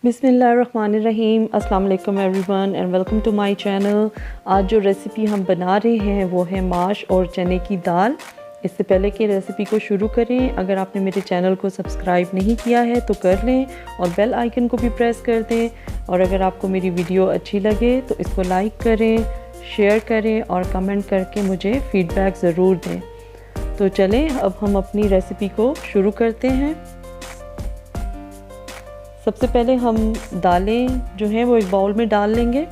बिस्मिल्लाहिर्रहमानिर्रहीम। अस्सलाम वालेकुम everyone and welcome to my channel. आज जो रेसिपी हम बना रहे हैं वो है माश और चने की दाल। इससे पहले कि रेसिपी को शुरू करें, अगर आपने मेरे चैनल को सब्सक्राइब नहीं किया है तो कर लें और बेल आइकन को भी प्रेस कर दें। और अगर आपको मेरी वीडियो अच्छी लगे तो इसको लाइक करें, शेयर करें और कमेंट करके मुझे फ़ीडबैक ज़रूर दें। तो चलें अब हम अपनी रेसिपी को शुरू करते हैं। सबसे पहले हम दालें जो हैं वो एक बाउल में डाल लेंगे।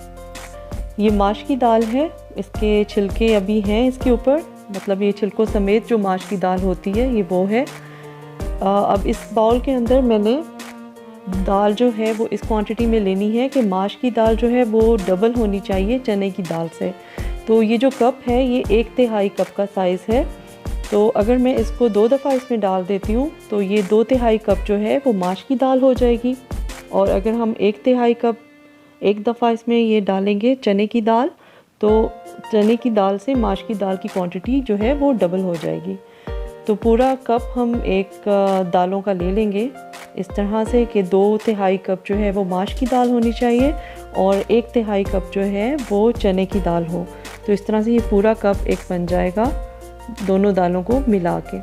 ये माश की दाल है, इसके छिलके अभी हैं इसके ऊपर, मतलब ये छिलकों समेत जो माश की दाल होती है ये वो है। अब इस बाउल के अंदर मैंने दाल जो है वो इस क्वांटिटी में लेनी है कि माश की दाल जो है वो डबल होनी चाहिए चने की दाल से। तो ये जो कप है ये 1/3 कप का साइज़ है। तो अगर मैं इसको 2 दफ़ा इसमें डाल देती हूँ तो ये 2/3 कप जो है वो माश की दाल हो जाएगी। और अगर हम 1/3 कप एक दफ़ा इसमें ये डालेंगे चने की दाल, तो चने की दाल से माश की दाल की क्वांटिटी जो है वो डबल हो जाएगी। तो पूरा कप हम एक दालों का ले लेंगे इस तरह से कि 2/3 कप जो है वो माश की दाल होनी चाहिए और 1/3 कप जो है वो चने की दाल हो। तो इस तरह से ये पूरा कप एक बन जाएगा दोनों दालों को मिला के।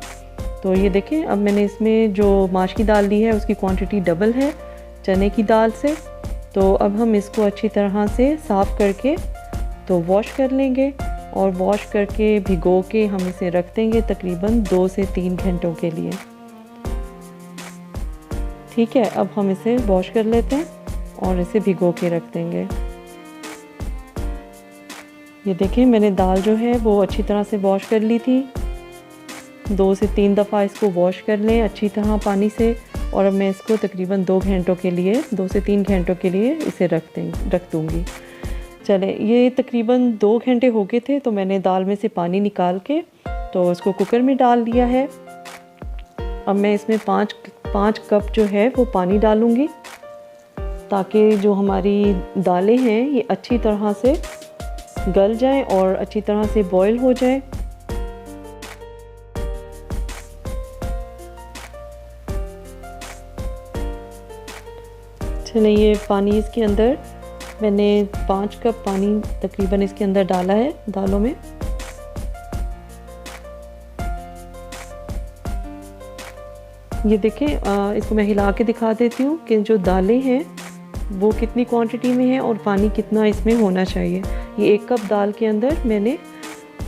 तो ये देखें, अब मैंने इसमें जो माश की दाल ली है उसकी क्वांटिटी डबल है चने की दाल से। तो अब हम इसको अच्छी तरह से साफ़ करके तो वॉश कर लेंगे और वॉश करके भिगो के हम इसे रख देंगे तकरीबन 2 से 3 घंटों के लिए। ठीक है, अब हम इसे वॉश कर लेते हैं और इसे भिगो के रख देंगे। ये देखें, मैंने दाल जो है वो अच्छी तरह से वॉश कर ली थी। 2 से 3 दफ़ा इसको वॉश कर लें अच्छी तरह पानी से। और अब मैं इसको तकरीबन 2 घंटों के लिए 2 से 3 घंटों के लिए इसे रख दूँगी। चले, ये तकरीबन 2 घंटे हो गए थे तो मैंने दाल में से पानी निकाल के तो इसको कुकर में डाल दिया है। अब मैं इसमें 5 कप जो है वो पानी डालूँगी ताकि जो हमारी दालें हैं ये अच्छी तरह से गल जाएं और अच्छी तरह से बॉईल हो जाए। चलिए, ये पानी इसके अंदर मैंने 5 कप पानी तकरीबन इसके अंदर डाला है दालों में। ये देखें, इसको मैं हिला के दिखा देती हूँ कि जो दालें हैं वो कितनी क्वांटिटी में है और पानी कितना इसमें होना चाहिए। ये 1 कप दाल के अंदर मैंने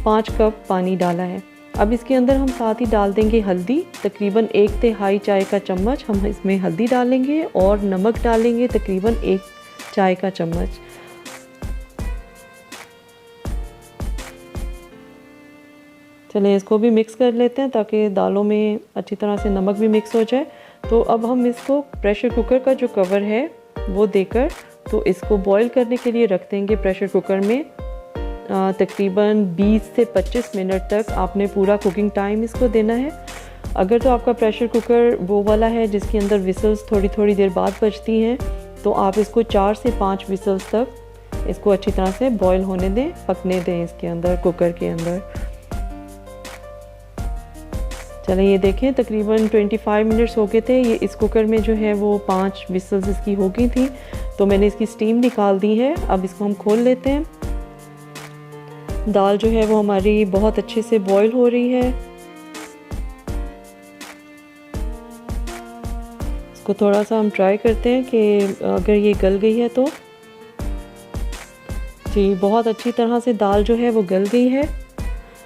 5 कप पानी डाला है। अब इसके अंदर हम साथ ही डाल देंगे हल्दी, तकरीबन 1/3 चाय का चम्मच हम इसमें हल्दी डालेंगे और नमक डालेंगे तकरीबन 1 चाय का चम्मच। चलें, इसको भी मिक्स कर लेते हैं ताकि दालों में अच्छी तरह से नमक भी मिक्स हो जाए। तो अब हम इसको प्रेशर कुकर का जो कवर है वो देकर तो इसको बॉईल करने के लिए रख देंगे प्रेशर कुकर में। तकरीबन 20 से 25 मिनट तक आपने पूरा कुकिंग टाइम इसको देना है। अगर तो आपका प्रेशर कुकर वो वाला है जिसके अंदर विसल्स थोड़ी थोड़ी देर बाद बजती हैं तो आप इसको 4 से 5 विसल्स तक इसको अच्छी तरह से बॉईल होने दें, पकने दें इसके अंदर, कुकर के अंदर। चलें, ये देखें तकरीबन 25 मिनट्स हो गए थे। ये इस कुकर में जो है वो 5 विसल्स इसकी हो गई थी तो मैंने इसकी स्टीम निकाल दी है। अब इसको हम खोल लेते हैं। दाल जो है वो हमारी बहुत अच्छे से बॉईल हो रही है। इसको थोड़ा सा हम ट्राई करते हैं कि अगर ये गल गई है तो। जी, बहुत अच्छी तरह से दाल जो है वो गल गई है।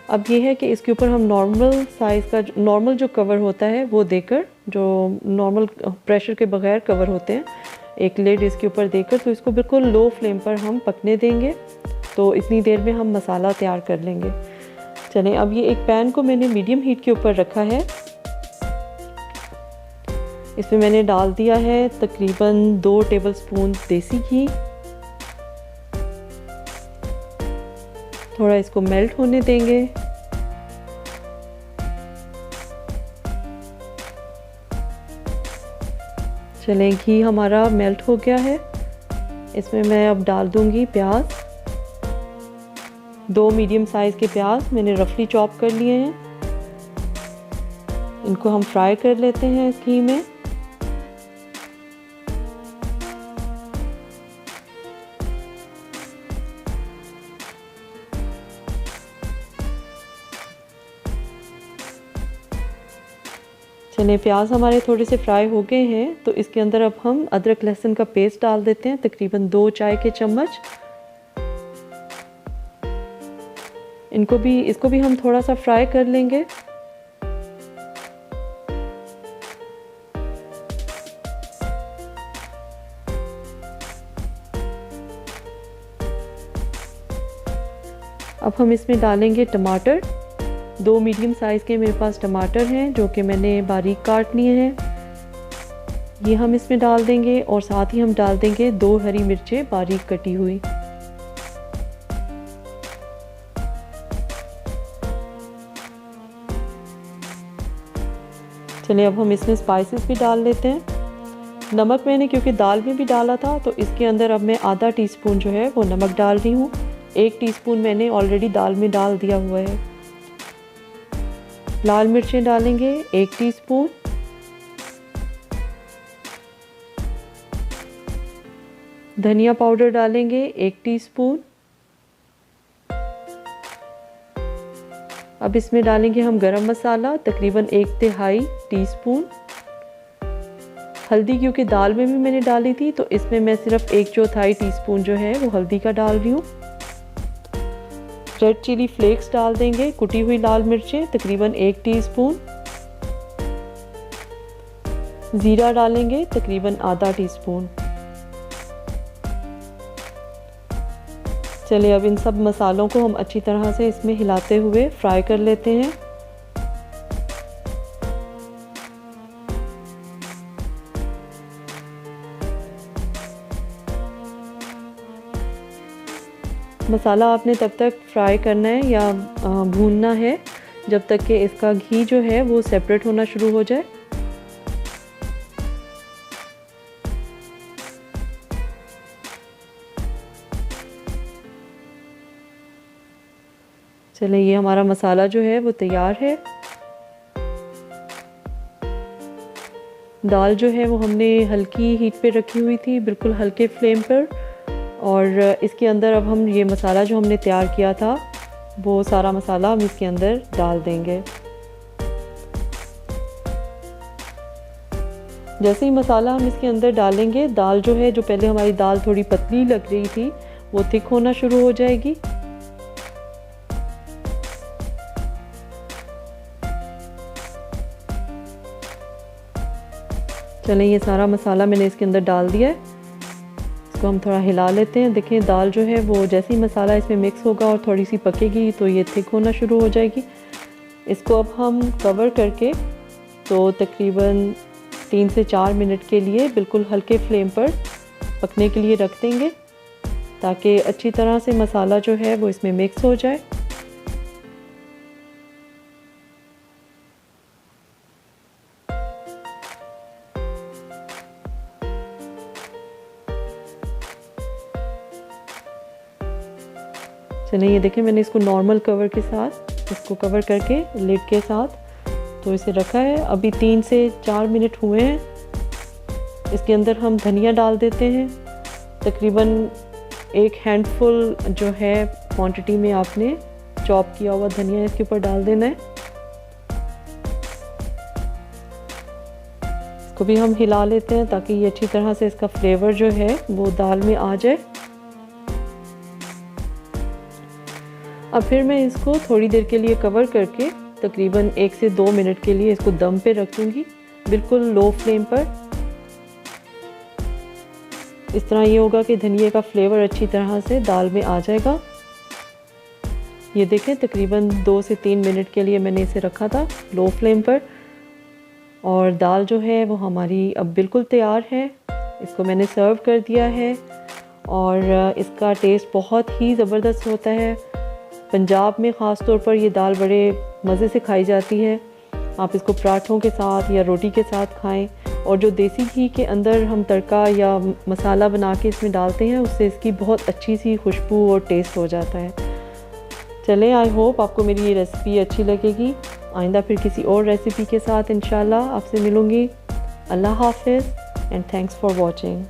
अब ये है कि इसके ऊपर हम नॉर्मल साइज़ का नॉर्मल जो कवर होता है वो देकर, जो नॉर्मल प्रेशर के बगैर कवर होते हैं, एक लिड इसके ऊपर देकर तो इसको बिल्कुल लो फ्लेम पर हम पकने देंगे। तो इतनी देर में हम मसाला तैयार कर लेंगे। चलें, अब ये एक पैन को मैंने मीडियम हीट के ऊपर रखा है। इसमें मैंने डाल दिया है तकरीबन 2 टेबलस्पून देसी घी। थोड़ा इसको मेल्ट होने देंगे। चलें, घी हमारा मेल्ट हो गया है। इसमें मैं अब डाल दूंगी प्याज। 2 मीडियम साइज़ के प्याज मैंने रफली चॉप कर लिए हैं। इनको हम फ्राई कर लेते हैं इस घी में। चलिए प्याज हमारे थोड़े से फ्राई हो गए हैं, तो इसके अंदर अब हम अदरक लहसुन का पेस्ट डाल देते हैं, तकरीबन 2 चाय के चम्मच। इसको भी हम थोड़ा सा फ्राई कर लेंगे। अब हम इसमें डालेंगे टमाटर। 2 मीडियम साइज़ के मेरे पास टमाटर हैं जो कि मैंने बारीक काट लिए हैं। ये हम इसमें डाल देंगे और साथ ही हम डाल देंगे 2 हरी मिर्चें बारीक कटी हुई। चलिए अब हम इसमें स्पाइसेस भी डाल लेते हैं। नमक मैंने क्योंकि दाल में भी डाला था, तो इसके अंदर अब मैं आधा टीस्पून जो है वो नमक डाल रही हूँ। 1 टीस्पून मैंने ऑलरेडी दाल में डाल दिया हुआ है। लाल मिर्चें डालेंगे 1 टीस्पून। धनिया पाउडर डालेंगे 1 टीस्पून। अब इसमें डालेंगे हम गरम मसाला तकरीबन 1/3 टीस्पून। हल्दी क्योंकि दाल में भी मैंने डाली थी, तो इसमें मैं सिर्फ 1/4 टीस्पून जो है वो हल्दी का डाल रही हूँ। रेड चिली फ्लेक्स डाल देंगे, कुटी हुई लाल मिर्चें तकरीबन 1 टीस्पून। ज़ीरा डालेंगे तकरीबन आधा टीस्पून। चलिए अब इन सब मसालों को हम अच्छी तरह से इसमें हिलाते हुए फ्राई कर लेते हैं। मसाला आपने तब तक फ्राई करना है या भूनना है जब तक कि इसका घी जो है वो सेपरेट होना शुरू हो जाए। चलिए ये हमारा मसाला जो है वो तैयार है। दाल जो है वो हमने हल्की हीट पे रखी हुई थी, बिल्कुल हल्के फ्लेम पर, और इसके अंदर अब हम ये मसाला जो हमने तैयार किया था वो सारा मसाला हम इसके अंदर डाल देंगे। जैसे ही मसाला हम इसके अंदर डालेंगे, दाल जो है, जो पहले हमारी दाल थोड़ी पतली लग रही थी, वो थिक होना शुरू हो जाएगी। चलें ये सारा मसाला मैंने इसके अंदर डाल दिया है। इसको हम थोड़ा हिला लेते हैं। देखें दाल जो है वो जैसे ही मसाला इसमें मिक्स होगा और थोड़ी सी पकेगी तो ये थिक होना शुरू हो जाएगी। इसको अब हम कवर करके तो तकरीबन 3 से 4 मिनट के लिए बिल्कुल हल्के फ्लेम पर पकने के लिए रख देंगे, ताकि अच्छी तरह से मसाला जो है वो इसमें मिक्स हो जाए। चलिए ये देखें मैंने इसको नॉर्मल कवर के साथ, इसको कवर करके लिड के साथ तो इसे रखा है। अभी 3 से 4 मिनट हुए हैं। इसके अंदर हम धनिया डाल देते हैं। तकरीबन 1 हैंडफुल जो है क्वांटिटी में आपने चॉप किया हुआ धनिया इसके ऊपर डाल देना है। इसको भी हम हिला लेते हैं ताकि ये अच्छी तरह से इसका फ्लेवर जो है वो दाल में आ जाए। अब फिर मैं इसको थोड़ी देर के लिए कवर करके तकरीबन 1 से 2 मिनट के लिए इसको दम पे रख दूँगी, बिल्कुल लो फ्लेम पर। इस तरह ये होगा कि धनिए का फ्लेवर अच्छी तरह से दाल में आ जाएगा। ये देखें तकरीबन 2 से 3 मिनट के लिए मैंने इसे रखा था लो फ्लेम पर, और दाल जो है वो हमारी अब बिल्कुल तैयार है। इसको मैंने सर्व कर दिया है और इसका टेस्ट बहुत ही ज़बरदस्त होता है। पंजाब में ख़ास तौर पर ये दाल बड़े मज़े से खाई जाती है। आप इसको पराठों के साथ या रोटी के साथ खाएं, और जो देसी घी के अंदर हम तड़का या मसाला बना के इसमें डालते हैं उससे इसकी बहुत अच्छी सी खुशबू और टेस्ट हो जाता है। चलें आई होप आपको मेरी ये रेसिपी अच्छी लगेगी। आइंदा फिर किसी और रेसिपी के साथ इंशाल्लाह आपसे मिलूँगी। अल्लाह हाफ़िज़ एंड थैंक्स फॉर वॉचिंग।